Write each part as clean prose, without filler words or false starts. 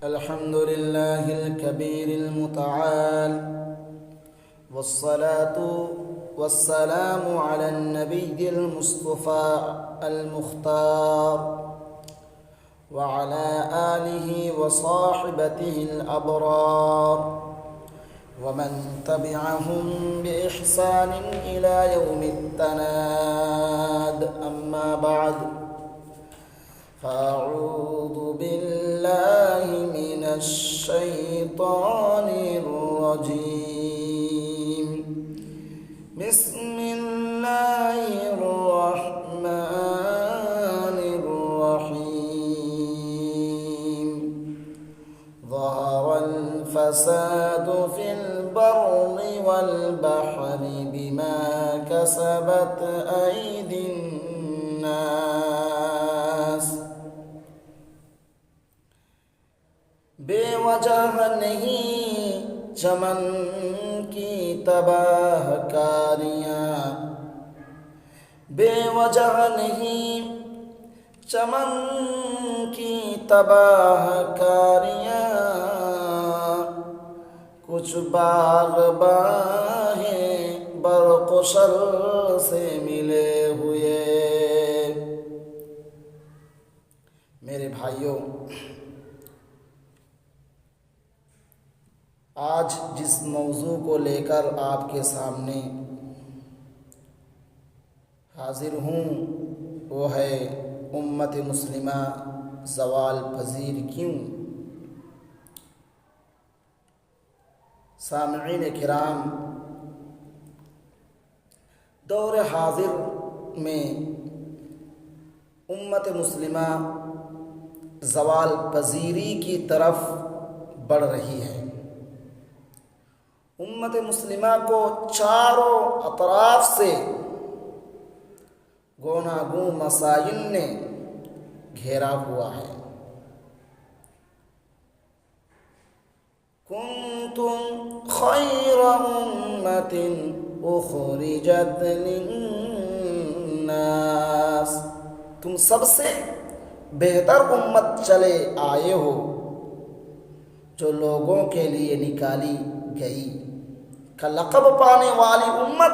الحمد لله الكبير المتعال، والصلاة والسلام على النبي المصطفى المختار وعلى آله وصاحبته الأبرار ومن تبعهم بإحسان إلى يوم التناد. أما بعد، فأعوذ بالله من الشيطان الرجيم. بسم الله الرحمن الرحيم. ظهر الفساد في البر والبحر بما كسبت أيدي الناس. بے وجہ نہیں چمن کی تباہ کاریاں، بے وجہ نہیں چمن کی تباہ کاریاں، کچھ باغباں ہیں برق و شر سے ملے ہوئے. میرے بھائیوں، آج جس موضوع کو لے کر آپ کے سامنے حاضر ہوں وہ ہے امت مسلمہ زوال پذیر کیوں. سامعین کرام، دور حاضر میں امت مسلمہ زوال پذیری کی طرف بڑھ رہی ہے. امت مسلمہ کو چاروں اطراف سے گوناگوں مسائل نے گھیرا ہوا ہے. کنتم خیر امت اخرجت للناس، تم سب سے بہتر امت چلے آئے ہو جو لوگوں کے لیے نکالی گئی. کا لقب پانے والی امت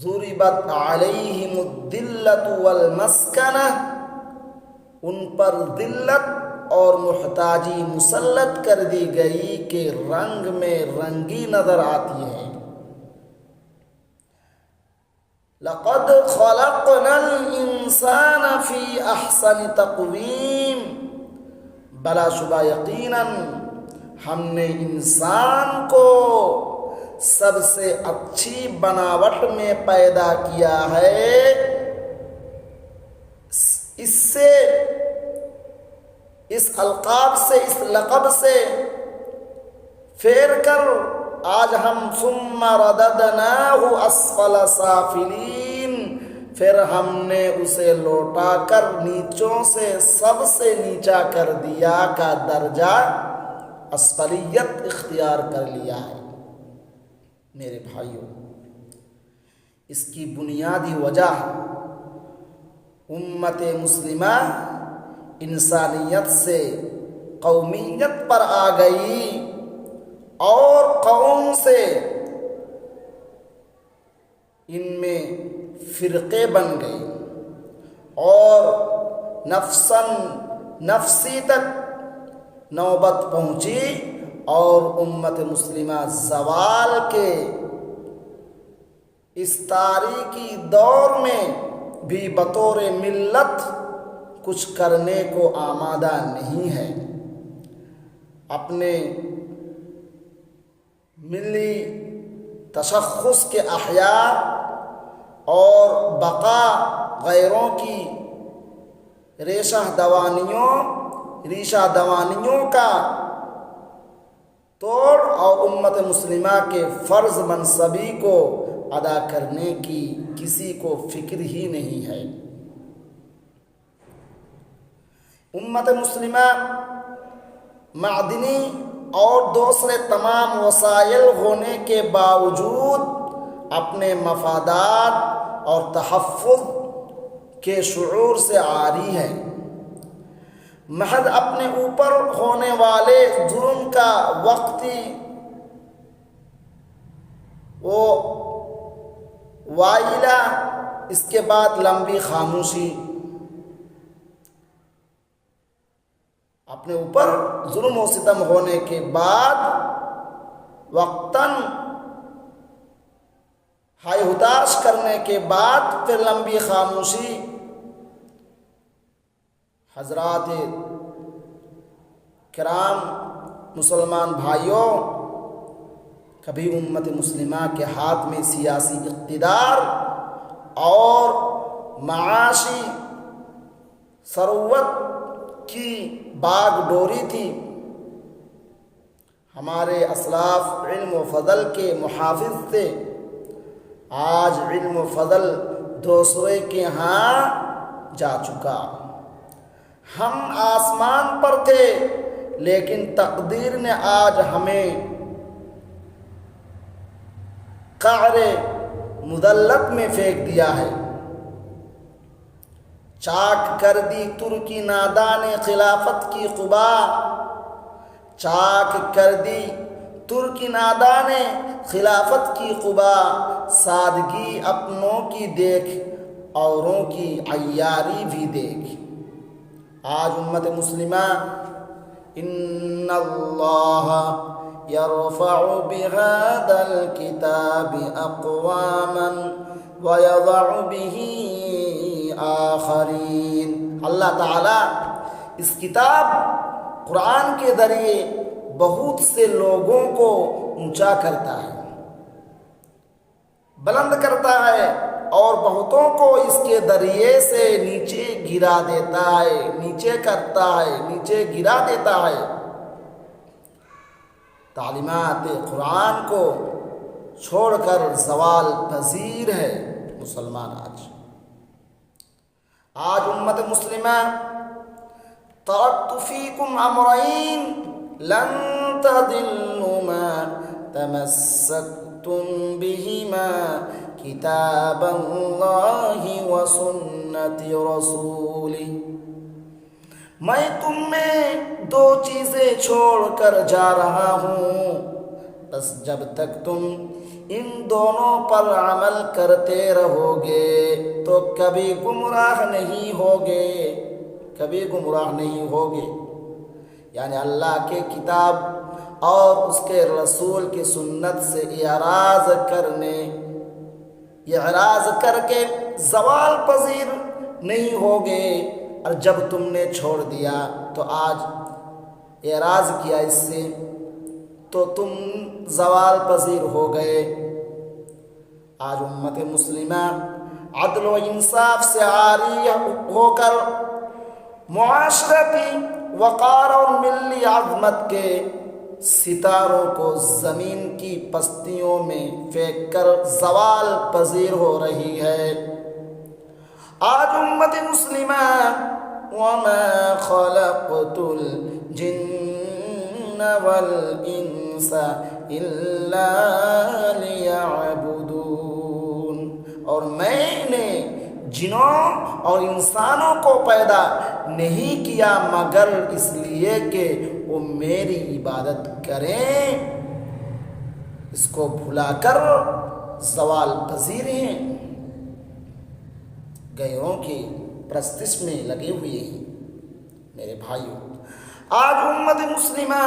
ضربت علیہم الذلۃ والمسکنہ، ان پر ذلت اور محتاجی مسلط کر دی گئی کہ رنگ میں رنگی نظر آتی ہے. لقد خلقنا الانسان فی احسن تقویم، بلا شبہ یقیناً ہم نے انسان کو سب سے اچھی بناوٹ میں پیدا کیا ہے. اس القاب سے، اس لقب سے پھیر کر آج ہم ثم رددناہ اسفل سافلین، پھر ہم نے اسے لوٹا کر نیچوں سے سب سے نیچا کر دیا کا درجہ اسفلیت اختیار کر لیا ہے. میرے بھائیوں، اس کی بنیادی وجہ امت مسلمہ انسانیت سے قومیت پر آ گئی اور قوم سے ان میں فرقے بن گئے اور نفسی تک نوبت پہنچی، اور امت مسلمہ زوال کے اس تاریکی دور میں بھی بطور ملت کچھ کرنے کو آمادہ نہیں ہے. اپنے ملی تشخص کے احیاء اور بقا غیروں کی ریشہ دوانیوں کا توڑ اور امت مسلمہ کے فرض منصبی کو ادا کرنے کی کسی کو فکر ہی نہیں ہے. امت مسلمہ معدنی اور دوسرے تمام وسائل ہونے کے باوجود اپنے مفادات اور تحفظ کے شعور سے عاری ہے. محض اپنے اوپر ہونے والے جرم کا وقتی وہ وائلہ، اس کے بعد لمبی خاموشی، اپنے اوپر ظلم و ستم ہونے کے بعد وقتاً ہائے ہتاش کرنے کے بعد پھر لمبی خاموشی۔ حضرات کرام، مسلمان بھائیوں، کبھی امت مسلمہ کے ہاتھ میں سیاسی اقتدار اور معاشی ثروت کی باغ ڈوری تھی، ہمارے اسلاف علم و فضل کے محافظ تھے۔ آج علم و فضل دوسرے کے ہاں جا چکا۔ ہم آسمان پر تھے لیکن تقدیر نے آج ہمیں قعر مذلت میں پھینک دیا ہے۔ چاک کر دی ترکی نادان خلافت کی قبا، چاک کر دی ترکی نادان خلافت کی قبا، سادگی اپنوں کی دیکھ اوروں کی عیاری بھی دیکھ۔ آج امت مسلمہ ان اللہ یرفع بہذا الکتاب اقواما ویضع بہ آخرین۔ اللہ تعالیٰ اس کتاب قرآن کے ذریعے بہت سے لوگوں کو اونچا کرتا ہے، بلند کرتا ہے، اور بہتوں کو اس کے ذریعے سے نیچے گرا دیتا ہے، نیچے کرتا ہے، نیچے گرا دیتا ہے۔ تعلیمات قرآن کو چھوڑ کر زوال پذیر ہے مسلمان۔ آج امت مسلمہ ترکت فیکم امرین لن تضلوا ما تمسکتم بہما کتاب اللہ و سنت رسولہ۔ میں تم میں دو چیزیں چھوڑ کر جا رہا ہوں، بس جب تک تم ان دونوں پر عمل کرتے رہو گے تو کبھی گمراہ نہیں ہوگے، کبھی گمراہ نہیں ہوگے۔ یعنی اللہ کے کتاب اور اس کے رسول کی سنت سے اعراض کر کے زوال پذیر نہیں ہوگے، اور جب تم نے چھوڑ دیا تو آج اعراض کیا اس سے تو تم زوال پذیر ہو گئے۔ آج امت مسلمہ عدل و انصاف سے عاری ہو کر معاشرتی وقار اور ملی عظمت کے ستاروں کو زمین کی پستیوں میں پھینک کر زوال پذیر ہو رہی ہے۔ آج امت مسلمہ وَمَا خَلَقْتُ الْجِنَّ وَالْإِنسَ إِلَّا لِيَعْبُدُونَ، اور میں نے جنوں اور انسانوں کو پیدا نہیں کیا مگر اس لیے کہ وہ میری عبادت کریں۔ اس کو بھلا کر زوال پذیر ہیں، غیروں کی پرستش میں لگے ہوئے ہیں۔ میرے بھائیوں، آج امت مسلمہ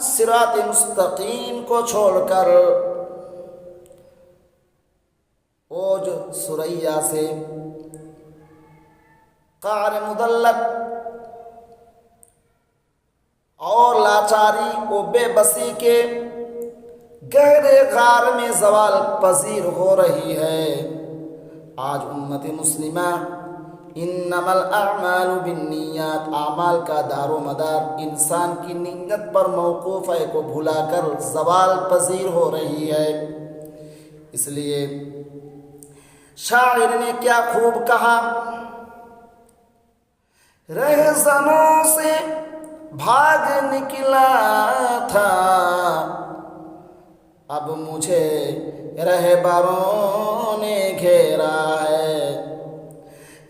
صراط مستقیم کو چھوڑ کر اوج ثریا سے قعر مذلت اور لاچاری و بے بسی کے گہرے غار میں زوال پذیر ہو رہی ہے۔ آج امت مسلمہ انما الاعمال بالنیات، اعمال کا دار و مدار انسان کی نیت پر موقوف ہے، کو بھلا کر زوال پذیر ہو رہی ہے۔ اس لیے شاعر نے کیا خوب کہا، رہزنوں سے بھاگ نکلا تھا اب مجھے رہبروں نے گھیرا ہے،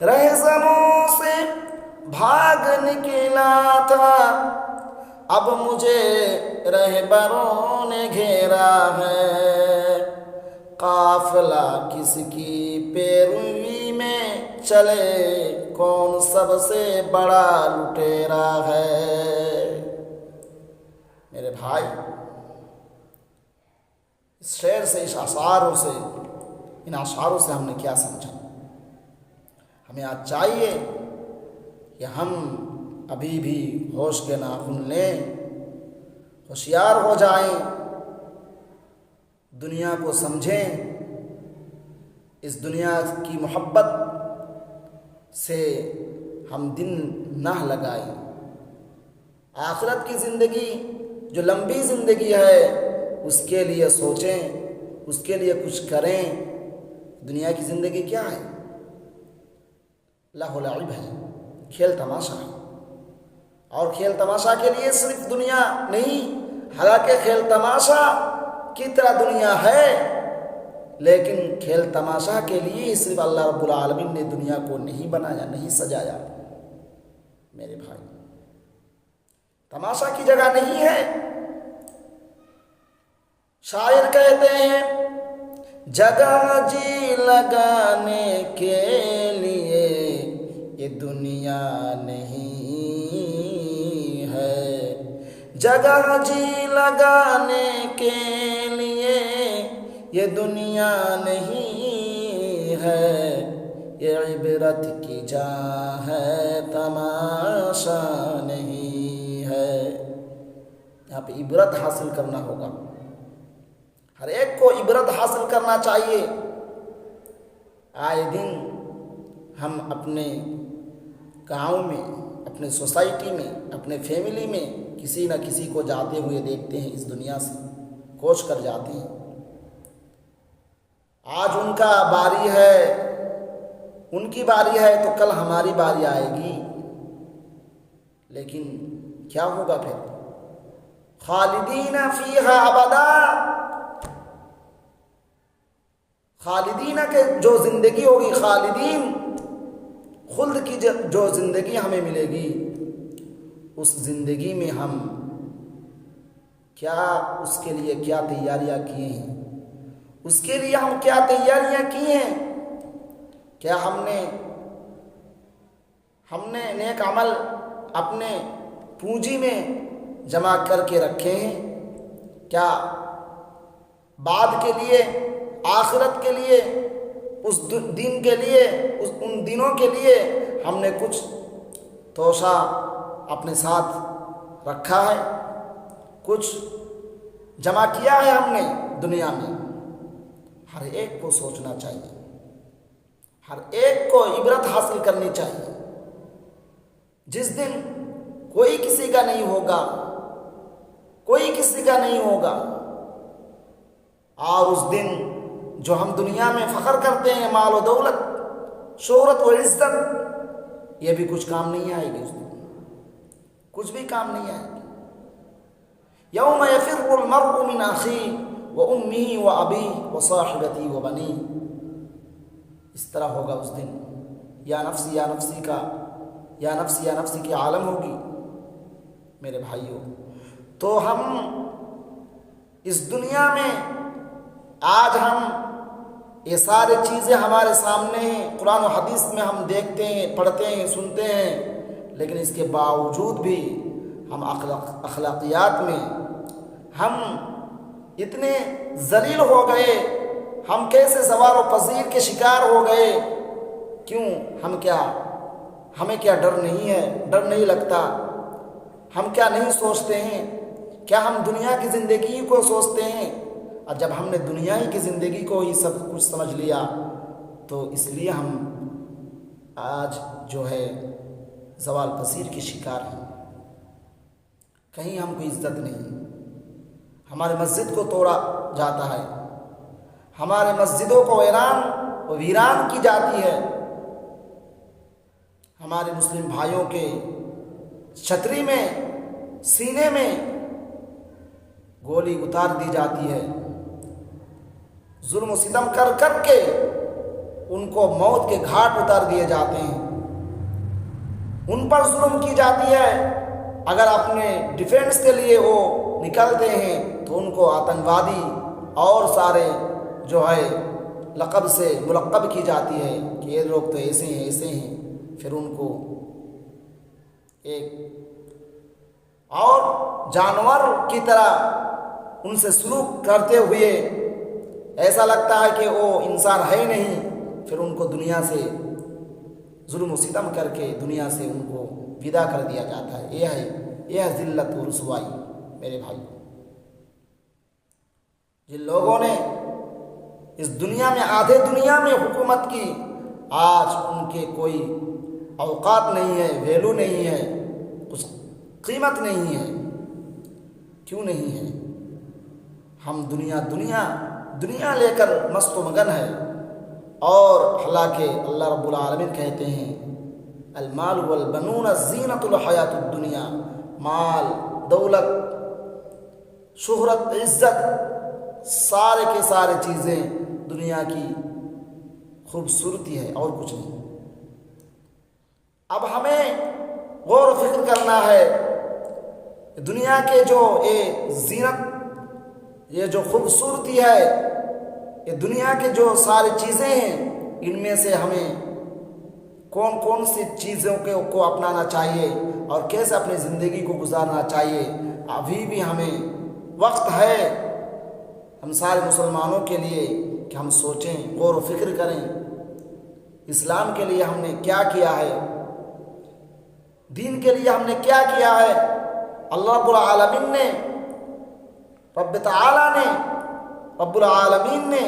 رہزنوں سے بھاگ نکلا تھا، اب مجھے رہبروں نے گھیرا ہے، قافلہ کس کی پیروی میں چلے، کون سب سے بڑا لٹیرا ہے۔ میرے بھائی، اس شعر سے، ان اشعاروں سے ہم نے کیا سمجھا؟ ہمیں آج چاہیے کہ ہم ابھی بھی ہوش کے ناخن لیں، ہوشیار ہو جائیں، دنیا کو سمجھیں، اس دنیا کی محبت سے ہم دن نہ لگائیں۔ آخرت کی زندگی جو لمبی زندگی ہے، اس کے لیے سوچیں، اس کے لیے کچھ کریں۔ دنیا کی زندگی کیا ہے؟ لہو و لعب ہے، کھیل تماشا ہے، اور کھیل تماشا کے لیے صرف دنیا نہیں، حالانکہ کھیل تماشا کی طرح دنیا ہے، لیکن کھیل تماشا کے لیے صرف اللہ رب العالمین نے دنیا کو نہیں بنایا، نہیں سجایا۔ میرے بھائی، تماشا کی جگہ نہیں ہے۔ شاعر کہتے ہیں، جگہ جی لگانے کے لیے یہ دنیا نہیں ہے، جگہ جی لگانے کے لیے یہ دنیا نہیں ہے، یہ عبرت کی جا ہے، تماشا نہیں ہے۔ یہاں پہ عبرت حاصل کرنا ہوگا، ہر ایک کو عبرت حاصل کرنا چاہیے۔ آئے دن ہم اپنے گاؤں میں، اپنے سوسائٹی میں، اپنے فیملی میں کسی نہ کسی کو جاتے ہوئے دیکھتے ہیں، اس دنیا سے کوچ کر جاتے ہیں۔ آج ان کا باری ہے، ان کی باری ہے، تو کل ہماری باری آئے گی، لیکن کیا ہوگا پھر؟ خالدین فیہا ابدا، خالدین کے جو زندگی ہوگی، خالدین خلد کی جو زندگی ہمیں ملے گی، اس زندگی میں ہم کیا، اس کے لیے کیا تیاریاں کیے ہیں، اس کے لیے ہم کیا تیاریاں کی ہیں؟ کیا ہم نے نیک عمل اپنے پونجی میں جمع کر کے رکھے ہیں؟ کیا بعد کے لیے، آخرت کے لیے، اس دن کے لیے، ان دنوں کے لیے ہم نے کچھ توشہ اپنے ساتھ رکھا ہے؟ کچھ جمع کیا ہے ہم نے دنیا میں؟ ہر ایک کو سوچنا چاہیے، ہر ایک کو عبرت حاصل کرنی چاہیے۔ جس دن کوئی کسی کا نہیں ہوگا، کوئی کسی کا نہیں ہوگا، اور اس دن جو ہم دنیا میں فخر کرتے ہیں، مال و دولت، شہرت و عزت، یہ بھی کچھ کام نہیں آئے گی۔ اس دن کچھ بھی کام نہیں آئے گی۔ یوم یفر المرء من اخیہ وامہ وابیہ وصاحبتہ وبنیہ، اس طرح ہوگا اس دن۔ یا نفسی یا نفسی کا، یا نفسی یا نفسی کی عالم ہوگی۔ میرے بھائیوں، تو ہم اس دنیا میں آج ہم یہ ساری چیزیں ہمارے سامنے ہیں، قرآن و حدیث میں ہم دیکھتے ہیں، پڑھتے ہیں، سنتے ہیں، لیکن اس کے باوجود بھی ہم اخلاقیات میں ہم اتنے ذلیل ہو گئے، ہم کیسے زوال و پذیر کے شکار ہو گئے۔ کیوں؟ ہمیں کیا ڈر نہیں ہے؟ ڈر نہیں لگتا؟ ہم کیا نہیں سوچتے ہیں؟ کیا ہم دنیا کی زندگی کو سوچتے ہیں؟ اور جب ہم نے دنیا ہی کی زندگی کو ہی سب کچھ سمجھ لیا، تو اس لیے ہم آج جو ہے زوال پذیر کے شکار ہیں۔ کہیں ہم کو عزت نہیں، ہمارے مسجد کو توڑا جاتا ہے، ہمارے مسجدوں کو ویران کی جاتی ہے، ہمارے مسلم بھائیوں کے چھتری میں، سینے میں گولی اتار دی جاتی ہے، ظلم و ستم کر کر کے ان کو موت کے گھاٹ اتار دیے جاتے ہیں۔ ان پر ظلم کی جاتی ہے، اگر اپنے ڈیفینس کے لیے وہ نکلتے ہیں تو ان کو آتنکوادی اور سارے جو ہے لقب سے ملقب کی جاتی ہے کہ یہ لوگ تو ایسے ہیں ایسے ہیں، پھر ان کو ایک اور جانور کی طرح ان سے سلوک کرتے ہوئے ایسا لگتا ہے کہ وہ انسان ہے نہیں، پھر ان کو دنیا سے ظلم و ستم کر کے دنیا سے ان کو ودا کر دیا جاتا ہے۔ یہ ہے ذلت و رسوائی میرے بھائی۔ جن لوگوں نے اس دنیا میں آدھے دنیا میں حکومت کی، آج ان کے کوئی اوقات نہیں ہے، ویلو نہیں ہے، کچھ قیمت نہیں ہے۔ کیوں نہیں ہے؟ ہم دنیا لے کر مست و مگن ہے، اور حالانکہ اللہ رب العالمین کہتے ہیں المال والبنون زینت الحیات الدنیا، مال، دولت، شہرت، عزت، سارے کے سارے چیزیں دنیا کی خوبصورتی ہے اور کچھ نہیں۔ اب ہمیں غور و فکر کرنا ہے، دنیا کے جو یہ زینت، یہ جو خوبصورتی ہے، یہ دنیا کے جو ساری چیزیں ہیں، ان میں سے ہمیں کون کون سی چیزوں کو اپنانا چاہیے اور کیسے اپنی زندگی کو گزارنا چاہیے۔ ابھی بھی ہمیں وقت ہے ہم سارے مسلمانوں کے لیے کہ ہم سوچیں، غور و فکر کریں، اسلام کے لیے ہم نے کیا کیا ہے، دین کے لیے ہم نے کیا کیا ہے۔ اللہ رب العالمین نے، رب تعالیٰ نے، رب العالمین نے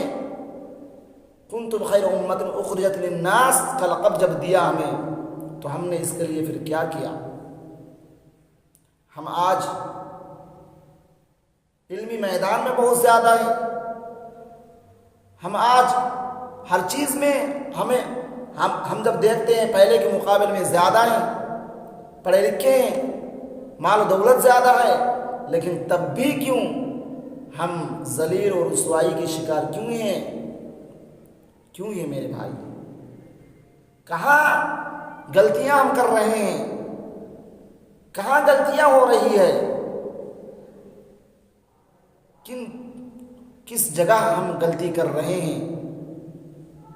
کنتم خیر امت اخرجت للناس کا لقب جب دیا ہمیں، تو ہم نے اس کے لیے پھر کیا کیا؟ ہم آج علمی میدان میں بہت زیادہ ہیں، ہم آج ہر چیز میں ہم جب دیکھتے ہیں پہلے کے مقابل میں زیادہ ہیں، پڑھے لکھے ہیں، مال و دولت زیادہ ہے، لیکن تب بھی کیوں ہم ذلیل اور رسوائی کے شکار کیوں ہیں؟ کیوں ہیں میرے بھائی؟ کہاں غلطیاں ہم کر رہے ہیں؟ کہاں غلطیاں ہو رہی ہے؟ کس جگہ ہم غلطی کر رہے ہیں؟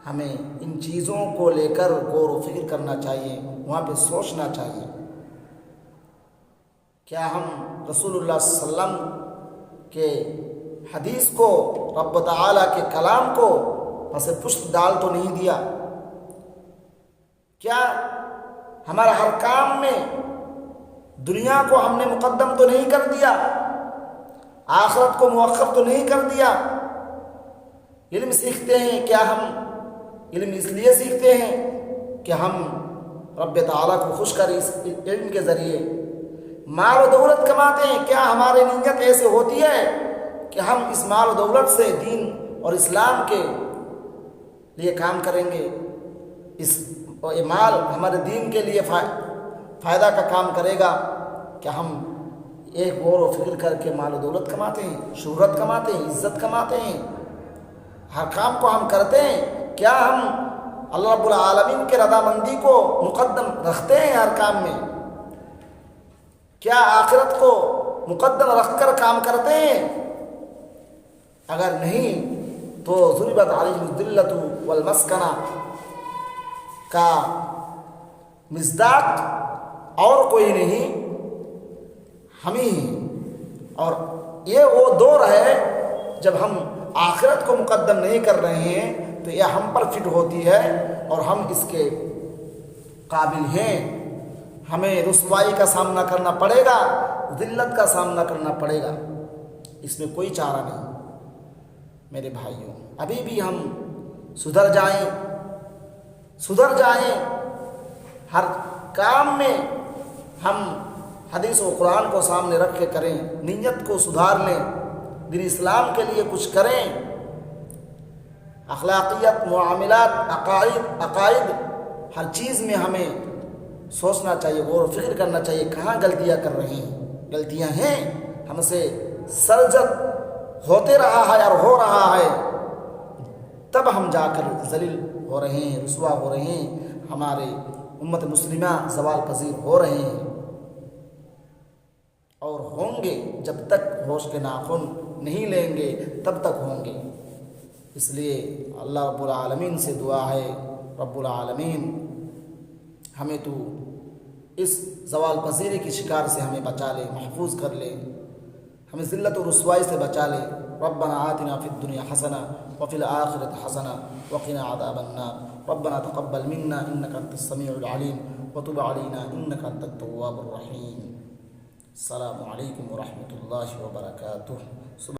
ہمیں ان چیزوں کو لے کر غور و فکر کرنا چاہیے، وہاں پہ سوچنا چاہیے۔ کیا ہم رسول اللہ صلی اللہ علیہ وسلم کے حدیث کو، رب تعالیٰ کے کلام کو پس پشت ڈال تو نہیں دیا؟ کیا ہمارا ہر کام میں دنیا کو ہم نے مقدم تو نہیں کر دیا؟ آخرت کو مؤخر تو نہیں کر دیا؟ علم سیکھتے ہیں، کیا ہم علم اس لیے سیکھتے ہیں کہ ہم رب تعالیٰ کو خوش کریں اس علم کے ذریعے؟ مال و دولت کماتے ہیں، کیا ہماری نیت ایسے ہوتی ہے کہ ہم اس مال و دولت سے دین اور اسلام کے لیے کام کریں گے؟ یہ مال ہمارے دین کے لیے فائدہ کا کام کرے گا؟ کیا ہم ایک غور و فکر کر کے مال و دولت کماتے ہیں، شہرت کماتے ہیں، عزت کماتے ہیں، ہر کام کو ہم کرتے ہیں؟ کیا ہم اللہ رب العالمین کے رضامندی کو مقدم رکھتے ہیں ہر کام میں؟ کیا آخرت کو مقدم رکھ کر کام کرتے ہیں؟ اگر نہیں تو ضربت علیہم الذلۃ والمسکنہ کا مصداق اور کوئی نہیں، ہم ہی ہیں۔ اور یہ وہ دور ہے جب ہم آخرت کو مقدم نہیں کر رہے ہیں، تو یہ ہم پر فٹ ہوتی ہے اور ہم اس کے قابل ہیں۔ ہمیں رسوائی کا سامنا کرنا پڑے گا، ذلت کا سامنا کرنا پڑے گا، اس میں کوئی چارہ نہیں میرے بھائیوں۔ ابھی بھی ہم سدھر جائیں، ہر کام میں ہم حدیث و قرآن کو سامنے رکھ کے کریں، نیت کو سدھار لیں، دین اسلام کے لیے کچھ کریں۔ اخلاقیات، معاملات، عقائد، ہر چیز میں ہمیں سوچنا چاہیے، غور و فکر کرنا چاہیے، کہاں غلطیاں کر رہے ہیں۔ غلطیاں ہیں، ہم سے سرزد ہوتے رہا ہے اور ہو رہا ہے، تب ہم جا کر ذلیل ہو رہے ہیں، رسوا ہو رہے ہیں، ہمارے امت مسلمہ زوال پذیر ہو رہے ہیں اور ہوں گے، جب تک ہوش کے ناخن نہیں لیں گے تب تک ہوں گے۔ اس لیے اللہ رب العالمین سے دعا ہے، رب العالمین ہمیں تو اس زوال پذیری کی شکار سے ہمیں بچا لے، محفوظ کر لے، ہمیں ذلت و رسوائی سے بچا لے۔ ربنا آتنا فی الدنیا حسنہ وفی الآخرۃ حسنہ وقنا عذاب النار۔ ربنا تقبل منا انک انت السمیع العلیم وتب علینا انک انت التواب الرحیم۔ السلام علیکم ورحمۃ اللہ وبرکاتہ۔